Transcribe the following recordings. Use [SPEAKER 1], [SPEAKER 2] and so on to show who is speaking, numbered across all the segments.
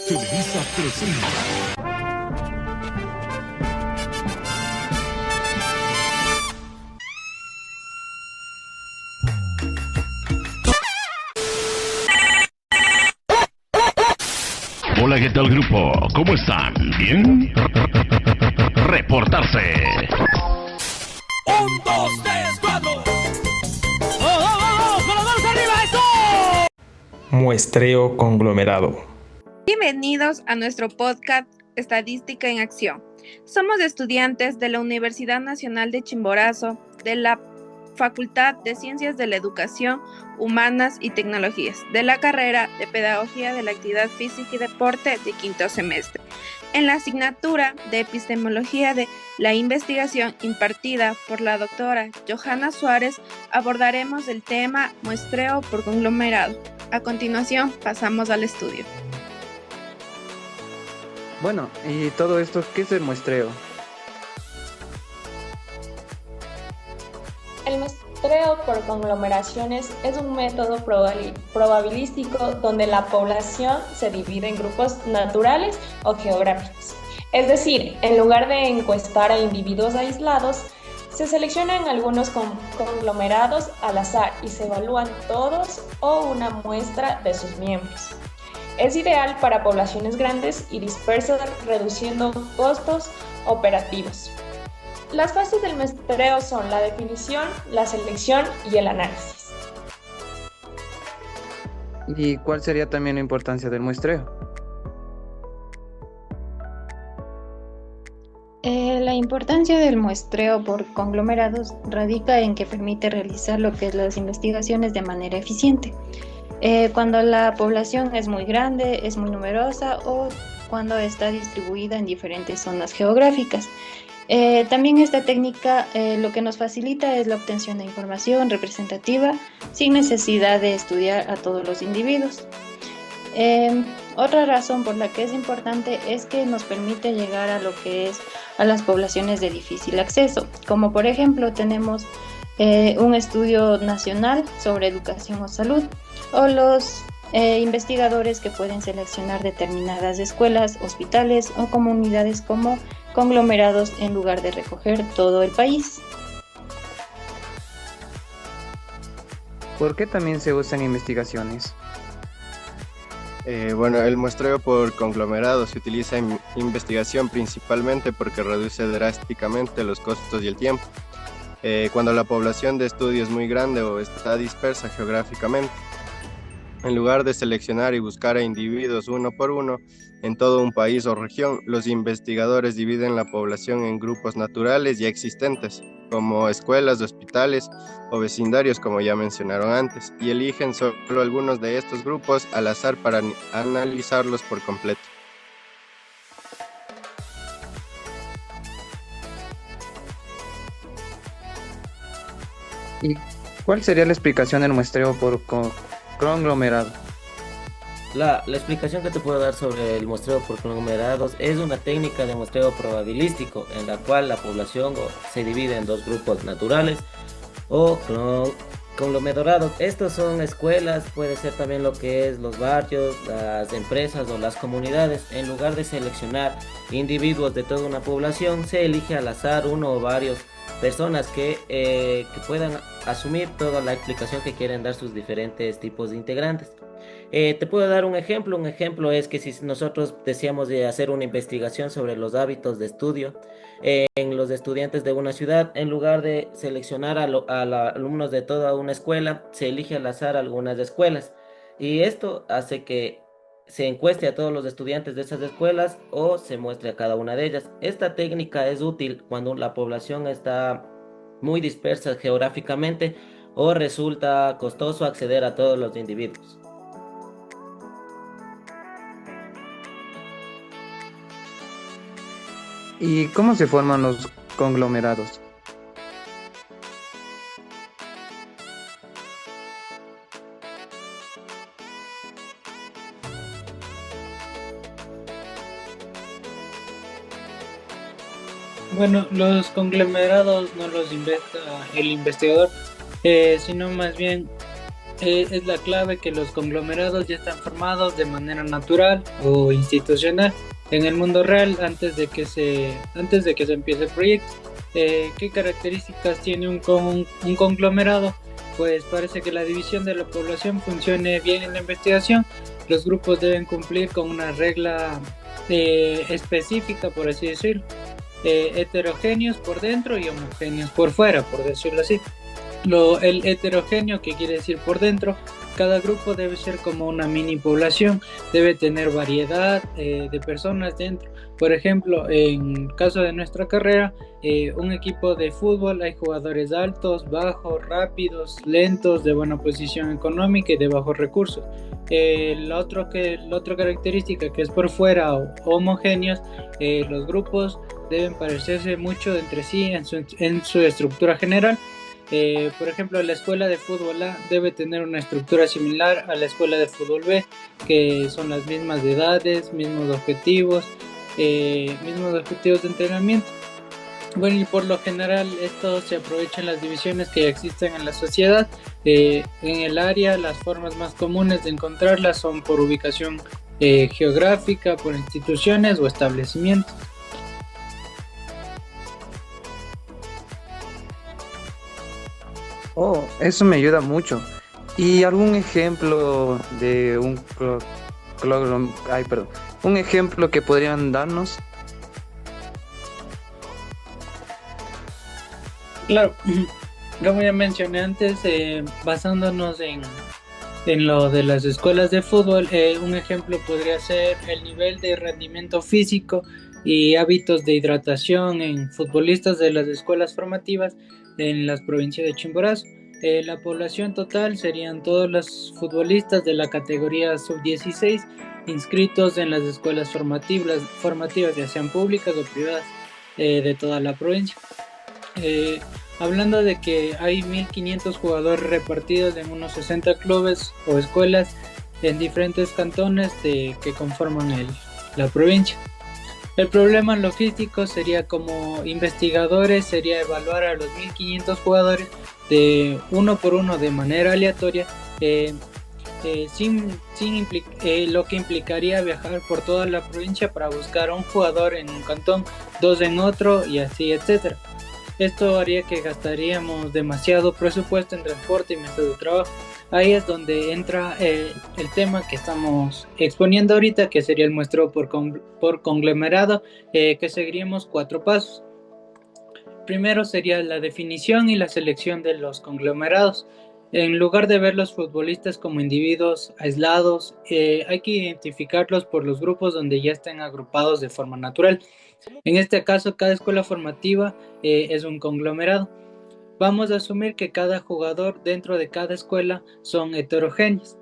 [SPEAKER 1] Televisa presenta.
[SPEAKER 2] Hola, ¿qué tal, grupo? ¿Cómo están? ¿Bien? Reportarse.
[SPEAKER 1] 1, 2, 3, 4.
[SPEAKER 3] ¡Con las manos arriba, eso!
[SPEAKER 4] Muestreo conglomerado.
[SPEAKER 5] Bienvenidos a nuestro podcast Estadística en Acción. Somos estudiantes de la Universidad Nacional de Chimborazo, de la Facultad de Ciencias de la Educación, Humanas y Tecnologías, de la carrera de Pedagogía de la Actividad Física y Deporte de quinto semestre. En la asignatura de Epistemología de la Investigación impartida por la doctora Johanna Suárez, abordaremos el tema muestreo por conglomerado. A continuación, pasamos al estudio.
[SPEAKER 6] Bueno, y todo esto, ¿qué es el muestreo?
[SPEAKER 7] El muestreo por conglomeraciones es un método probabilístico donde la población se divide en grupos naturales o geográficos. Es decir, en lugar de encuestar a individuos aislados, se seleccionan algunos conglomerados al azar y se evalúan todos o una muestra de sus miembros. Es ideal para poblaciones grandes y dispersas, reduciendo costos operativos. Las fases del muestreo son la definición, la selección y el análisis.
[SPEAKER 6] ¿Y cuál sería también la importancia del muestreo?
[SPEAKER 8] La importancia del muestreo por conglomerados radica en que permite realizar lo que es las investigaciones de manera eficiente. Cuando la población es muy grande, es muy numerosa o cuando está distribuida en diferentes zonas geográficas. También esta técnica lo que nos facilita es la obtención de información representativa sin necesidad de estudiar a todos los individuos. Otra razón por la que es importante es que nos permite llegar a lo que es a las poblaciones de difícil acceso, como por ejemplo tenemos un estudio nacional sobre educación o salud, o los investigadores que pueden seleccionar determinadas escuelas, hospitales o comunidades como conglomerados en lugar de recoger todo el país.
[SPEAKER 6] ¿Por qué también se usan investigaciones?
[SPEAKER 9] El muestreo por conglomerado se utiliza en investigación principalmente porque reduce drásticamente los costos y el tiempo. Cuando la población de estudio es muy grande o está dispersa geográficamente, en lugar de seleccionar y buscar a individuos uno por uno en todo un país o región, los investigadores dividen la población en grupos naturales ya existentes, como escuelas, hospitales o vecindarios, como ya mencionaron antes, y eligen solo algunos de estos grupos al azar para analizarlos por completo.
[SPEAKER 6] ¿Y cuál sería la explicación del muestreo por conglomerado?
[SPEAKER 3] La explicación que te puedo dar sobre el muestreo por conglomerados es una técnica de muestreo probabilístico en la cual la población se divide en dos grupos naturales o conglomerados. Estos son escuelas, puede ser también lo que es los barrios, las empresas o las comunidades. En lugar de seleccionar individuos de toda una población, se elige al azar uno o varios personas que puedan asumir toda la explicación que quieren dar sus diferentes tipos de integrantes. Te puedo dar un ejemplo es que si nosotros deseamos de hacer una investigación sobre los hábitos de estudio en los estudiantes de una ciudad, en lugar de seleccionar a los alumnos de toda una escuela, se elige al azar algunas escuelas y esto hace que se encueste a todos los estudiantes de esas escuelas o se muestre a cada una de ellas. Esta técnica es útil cuando la población está muy dispersa geográficamente o resulta costoso acceder a todos los individuos.
[SPEAKER 6] ¿Y cómo se forman los conglomerados?
[SPEAKER 10] Bueno, los conglomerados no los inventa el investigador, sino más bien es la clave que los conglomerados ya están formados de manera natural o institucional en el mundo real antes de que se empiece el proyecto. ¿Qué características tiene un conglomerado? Pues parece que la división de la población funcione bien en la investigación. Los grupos deben cumplir con una regla específica, por así decirlo, heterogéneos por dentro y homogéneos por fuera, por decirlo así. El heterogéneo, que quiere decir por dentro, cada grupo debe ser como una mini población, debe tener variedad de personas dentro. Por ejemplo, en caso de nuestra carrera, un equipo de fútbol, hay jugadores altos, bajos, rápidos, lentos, de buena posición económica y de bajos recursos. La otra característica que es por fuera o homogéneos, los grupos deben parecerse mucho entre sí en su estructura general. Por ejemplo, la escuela de fútbol A debe tener una estructura similar a la escuela de fútbol B, que son las mismas edades, mismos objetivos de entrenamiento. Bueno, y por lo general esto se aprovecha en las divisiones que ya existen en la sociedad. En el área, las formas más comunes de encontrarlas son por ubicación geográfica, por instituciones o establecimientos.
[SPEAKER 6] Oh, eso me ayuda mucho. ¿Y algún ejemplo de un ejemplo que podrían darnos?
[SPEAKER 10] Claro, como ya mencioné antes, basándonos en lo de las escuelas de fútbol, un ejemplo podría ser el nivel de rendimiento físico y hábitos de hidratación en futbolistas de las escuelas formativas en las provincias de Chimborazo. La población total serían todos los futbolistas de la categoría sub-16 inscritos en las escuelas formativas, ya sean públicas o privadas, de toda la provincia. Hablando de que hay 1.500 jugadores repartidos en unos 60 clubes o escuelas en diferentes cantones que conforman la provincia. El problema logístico sería, como investigadores, sería evaluar a los 1.500 jugadores de uno por uno de manera aleatoria, lo que implicaría viajar por toda la provincia para buscar a un jugador en un cantón, dos en otro y así, etcétera. Esto haría que gastaríamos demasiado presupuesto en transporte y método de trabajo. Ahí es donde entra el tema que estamos exponiendo ahorita, que sería el muestreo por conglomerado, que seguiríamos 4 pasos. Primero sería la definición y la selección de los conglomerados. En lugar de ver los futbolistas como individuos aislados, hay que identificarlos por los grupos donde ya estén agrupados de forma natural. En este caso, cada escuela formativa es un conglomerado. Vamos a asumir que cada jugador dentro de cada escuela son heterogéneos.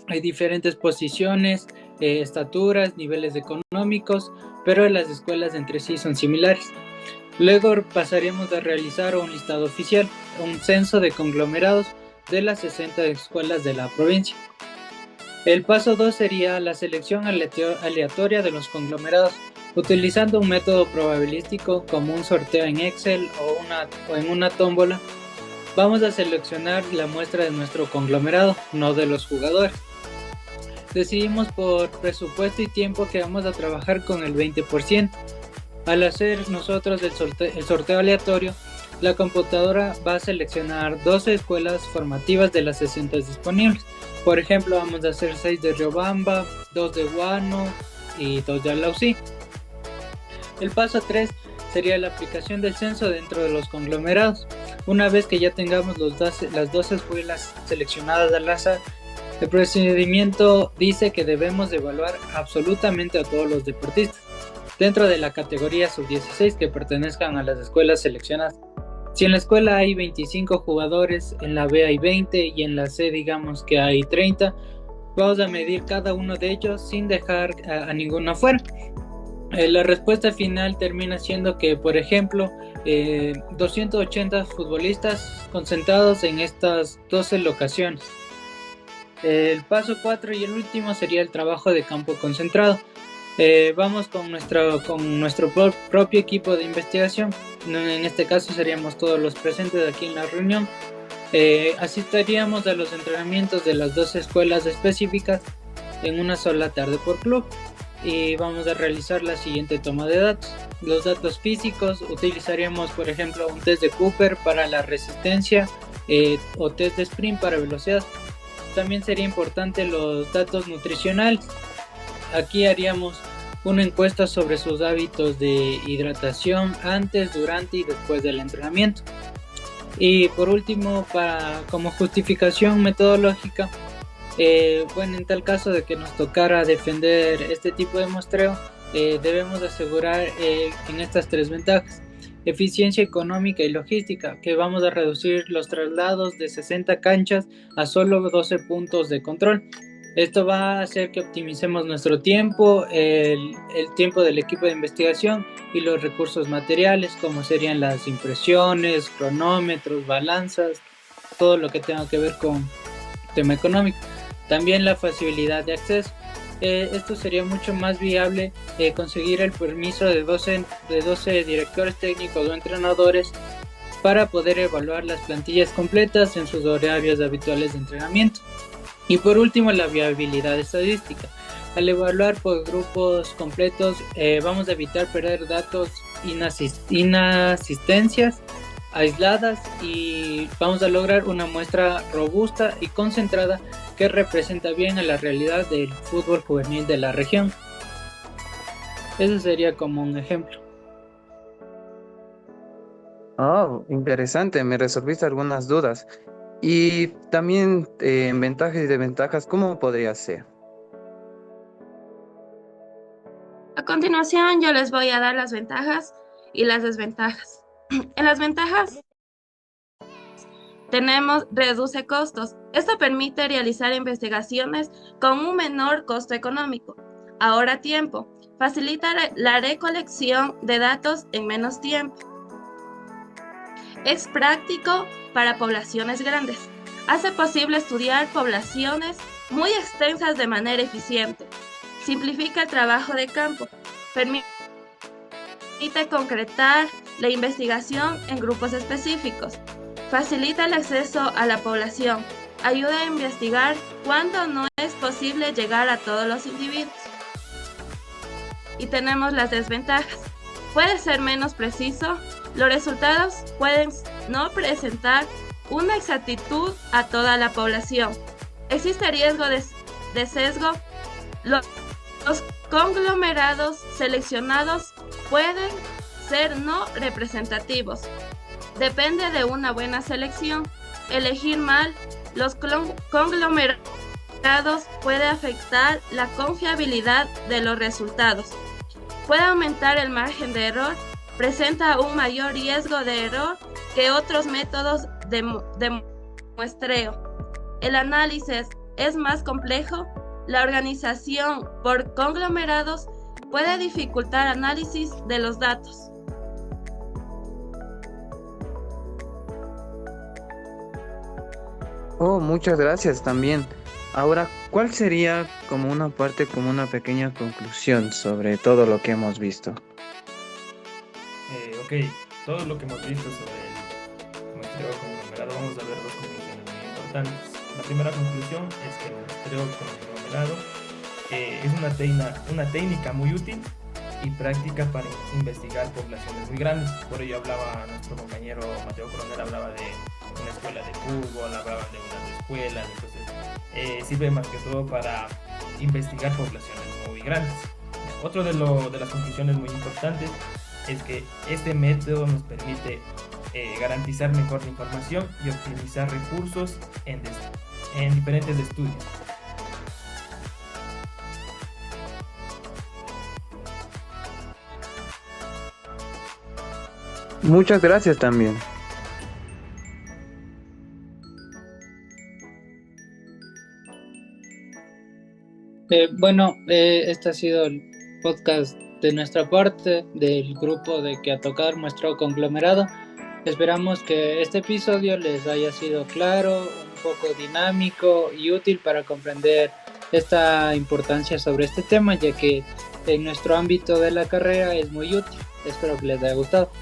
[SPEAKER 10] Hay diferentes posiciones, estaturas, niveles económicos, pero las escuelas entre sí son similares. Luego pasaríamos a realizar un listado oficial, un censo de conglomerados de las 60 escuelas de la provincia. El paso 2 sería la selección aleatoria de los conglomerados, utilizando un método probabilístico como un sorteo en Excel o en una tómbola. Vamos a seleccionar la muestra de nuestro conglomerado, no de los jugadores. Decidimos por presupuesto y tiempo que vamos a trabajar con el 20%. Al hacer nosotros el sorteo aleatorio, la computadora va a seleccionar 12 escuelas formativas de las 60 disponibles. Por ejemplo, vamos a hacer 6 de Riobamba, 2 de Guano y 2 de Alausí. El paso 3 sería la aplicación del censo dentro de los conglomerados. Una vez que ya tengamos las 12 escuelas seleccionadas al azar, el procedimiento dice que debemos evaluar absolutamente a todos los deportistas dentro de la categoría sub-16 que pertenezcan a las escuelas seleccionadas. Si en la escuela hay 25 jugadores, en la B hay 20 y en la C digamos que hay 30, vamos a medir cada uno de ellos sin dejar a ninguno afuera. La respuesta final termina siendo que, por ejemplo, 280 futbolistas concentrados en estas 12 locaciones. El paso 4 y el último sería el trabajo de campo concentrado. Vamos con nuestro propio equipo de investigación. En este caso seríamos todos los presentes aquí en la reunión. Asistiríamos a los entrenamientos de las dos escuelas específicas en una sola tarde por club y vamos a realizar la siguiente toma de datos. Los datos físicos, utilizaríamos por ejemplo un test de Cooper para la resistencia o test de sprint para velocidad. También sería importante los datos nutricionales. Aquí haríamos una encuesta sobre sus hábitos de hidratación antes, durante y después del entrenamiento. Y por último, como justificación metodológica, en tal caso de que nos tocara defender este tipo de muestreo, debemos asegurar en estas tres ventajas: eficiencia económica y logística, que vamos a reducir los traslados de 60 canchas a solo 12 puntos de control. Esto va a hacer que optimicemos nuestro tiempo, el tiempo del equipo de investigación y los recursos materiales, como serían las impresiones, cronómetros, balanzas, todo lo que tenga que ver con tema económico. También la facilidad de acceso. Esto sería mucho más viable conseguir el permiso de 12 directores técnicos o entrenadores para poder evaluar las plantillas completas en sus horarios habituales de entrenamiento. Y por último, la viabilidad estadística. Al evaluar por grupos completos, vamos a evitar perder datos inasistencias aisladas y vamos a lograr una muestra robusta y concentrada que representa bien a la realidad del fútbol juvenil de la región. Eso sería como un ejemplo.
[SPEAKER 6] Oh, interesante, me resolviste algunas dudas. Y también en ventajas y desventajas, ¿cómo podría ser?
[SPEAKER 5] A continuación, yo les voy a dar las ventajas y las desventajas. En las ventajas tenemos reduce costos. Esto permite realizar investigaciones con un menor costo económico. Ahorra tiempo. Facilita la recolección de datos en menos tiempo. Es práctico para poblaciones grandes. Hace posible estudiar poblaciones muy extensas de manera eficiente. Simplifica el trabajo de campo. Permite concretar la investigación en grupos específicos. Facilita el acceso a la población. Ayuda a investigar cuando no es posible llegar a todos los individuos. Y tenemos las desventajas. Puede ser menos preciso. Los resultados pueden no presentar una exactitud a toda la población. Existe riesgo de sesgo. Los conglomerados seleccionados pueden ser no representativos. Depende de una buena selección. Elegir mal los conglomerados puede afectar la confiabilidad de los resultados. Puede aumentar el margen de error. Presenta un mayor riesgo de error que otros métodos de muestreo. El análisis es más complejo. La organización por conglomerados puede dificultar análisis de los datos.
[SPEAKER 6] Oh, muchas gracias también. Ahora, ¿cuál sería como una una pequeña conclusión sobre todo lo que hemos visto?
[SPEAKER 1] Ok, todo lo que hemos visto sobre el muestreo conglomerado, vamos a ver dos conclusiones muy importantes. La primera conclusión es que el muestreo conglomerado es una técnica muy útil y práctica para investigar poblaciones muy grandes. Por ello hablaba nuestro compañero Mateo Coronel, hablaba de una escuela de fútbol, hablaban de unas escuelas, entonces sirve más que todo para investigar poblaciones muy grandes. Otro de las conclusiones muy importantes es que este método nos permite garantizar mejor la información y optimizar recursos en diferentes estudios.
[SPEAKER 6] Muchas gracias también.
[SPEAKER 10] Este ha sido el podcast de nuestra parte del grupo de que a tocar muestreo conglomerado. Esperamos que este episodio les haya sido claro, un poco dinámico y útil para comprender esta importancia sobre este tema, ya que en nuestro ámbito de la carrera es muy útil. Espero que les haya gustado.